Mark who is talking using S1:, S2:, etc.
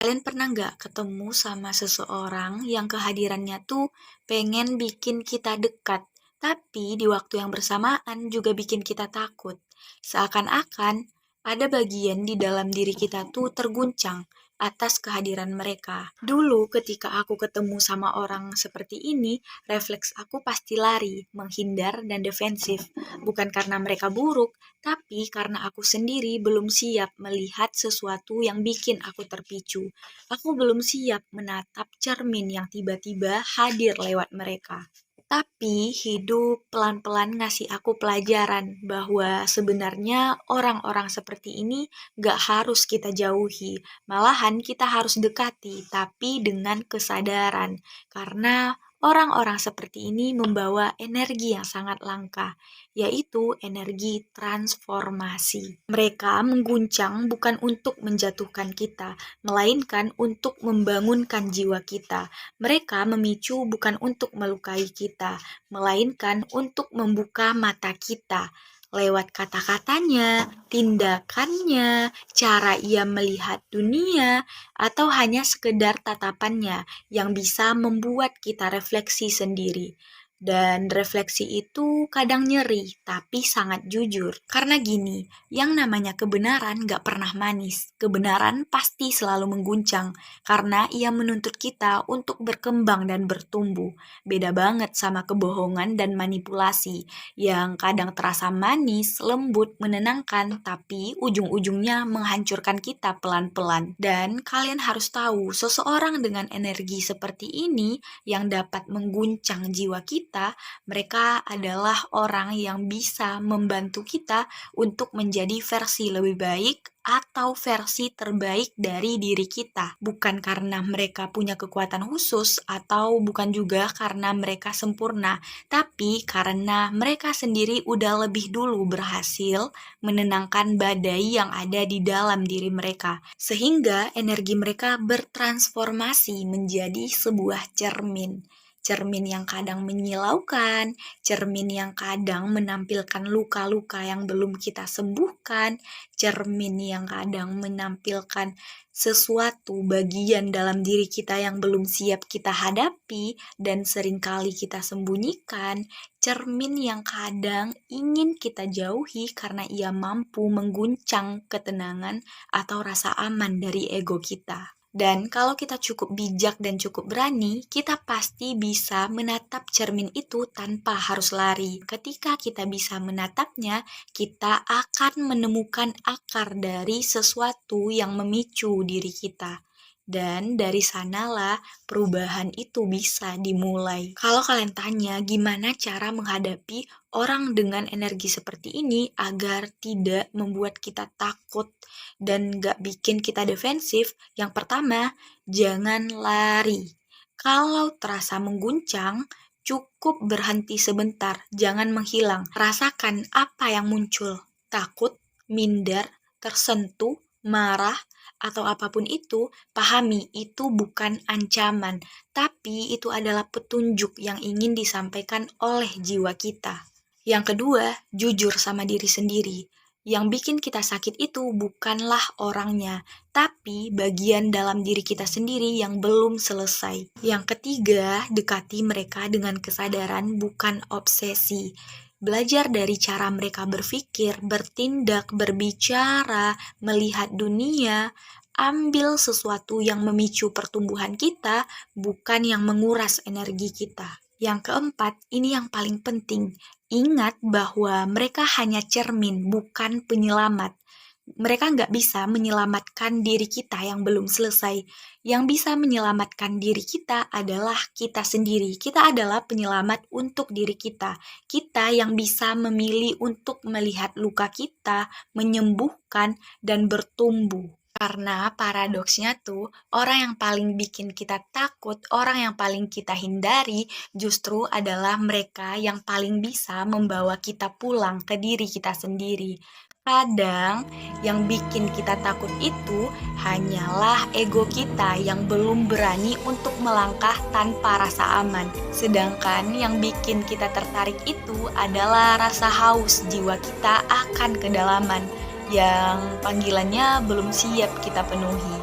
S1: Kalian pernah nggak ketemu sama seseorang yang kehadirannya tuh pengen bikin kita dekat, tapi di waktu yang bersamaan juga bikin kita takut? Seakan-akan ada bagian di dalam diri kita tuh terguncang atas kehadiran mereka. Dulu ketika aku ketemu sama orang seperti ini, refleks aku pasti lari, menghindar, dan defensif. Bukan karena mereka buruk, tapi karena aku sendiri belum siap melihat sesuatu yang bikin aku terpicu. Aku belum siap menatap cermin yang tiba-tiba hadir lewat mereka. Tapi hidup pelan-pelan ngasih aku pelajaran bahwa sebenarnya orang-orang seperti ini gak harus kita jauhi. Malahan kita harus dekati, tapi dengan kesadaran. Karena orang-orang seperti ini membawa energi yang sangat langka, yaitu energi transformasi. Mereka mengguncang bukan untuk menjatuhkan kita, melainkan untuk membangunkan jiwa kita. Mereka memicu bukan untuk melukai kita, melainkan untuk membuka mata kita. Lewat kata-katanya, tindakannya, cara ia melihat dunia, atau hanya sekedar tatapannya yang bisa membuat kita refleksi sendiri. Dan refleksi itu kadang nyeri, tapi sangat jujur. Karena gini, yang namanya kebenaran gak pernah manis. Kebenaran pasti selalu mengguncang, karena ia menuntut kita untuk berkembang dan bertumbuh. Beda banget sama kebohongan dan manipulasi, yang kadang terasa manis, lembut, menenangkan, tapi ujung-ujungnya menghancurkan kita pelan-pelan. Dan kalian harus tahu, seseorang dengan energi seperti ini yang dapat mengguncang jiwa kita, mereka adalah orang yang bisa membantu kita untuk menjadi versi lebih baik atau versi terbaik dari diri kita. Bukan karena mereka punya kekuatan khusus atau bukan juga karena mereka sempurna, tapi karena mereka sendiri udah lebih dulu berhasil menenangkan badai yang ada di dalam diri mereka. Sehingga energi mereka bertransformasi menjadi sebuah cermin. Cermin yang kadang menyilaukan, cermin yang kadang menampilkan luka-luka yang belum kita sembuhkan, cermin yang kadang menampilkan sesuatu bagian dalam diri kita yang belum siap kita hadapi dan seringkali kita sembunyikan, cermin yang kadang ingin kita jauhi karena ia mampu mengguncang ketenangan atau rasa aman dari ego kita. Dan kalau kita cukup bijak dan cukup berani, kita pasti bisa menatap cermin itu tanpa harus lari. Ketika kita bisa menatapnya, kita akan menemukan akar dari sesuatu yang memicu diri kita. Dan dari sanalah perubahan itu bisa dimulai. Kalau kalian tanya gimana cara menghadapi orang dengan energi seperti ini agar tidak membuat kita takut dan gak bikin kita defensif, yang pertama, jangan lari. Kalau terasa mengguncang, cukup berhenti sebentar, jangan menghilang. Rasakan apa yang muncul, takut, minder, tersentuh, marah, atau apapun itu, pahami itu bukan ancaman, tapi itu adalah petunjuk yang ingin disampaikan oleh jiwa kita. Yang kedua, jujur sama diri sendiri. Yang bikin kita sakit itu bukanlah orangnya, tapi bagian dalam diri kita sendiri yang belum selesai. Yang ketiga, dekati mereka dengan kesadaran bukan obsesi. Belajar dari cara mereka berpikir, bertindak, berbicara, melihat dunia, ambil sesuatu yang memicu pertumbuhan kita, bukan yang menguras energi kita. Yang keempat, ini yang paling penting. Ingat bahwa mereka hanya cermin, bukan penyelamat. Mereka nggak bisa menyelamatkan diri kita yang belum selesai. Yang bisa menyelamatkan diri kita adalah kita sendiri. Kita adalah penyelamat untuk diri kita. Kita yang bisa memilih untuk melihat luka kita, menyembuhkan, dan bertumbuh. Karena paradoksnya tuh, orang yang paling bikin kita takut, orang yang paling kita hindari, justru adalah mereka yang paling bisa membawa kita pulang ke diri kita sendiri. Kadang yang bikin kita takut itu hanyalah ego kita yang belum berani untuk melangkah tanpa rasa aman. Sedangkan yang bikin kita tertarik itu adalah rasa haus jiwa kita akan kedalaman yang panggilannya belum siap kita penuhi.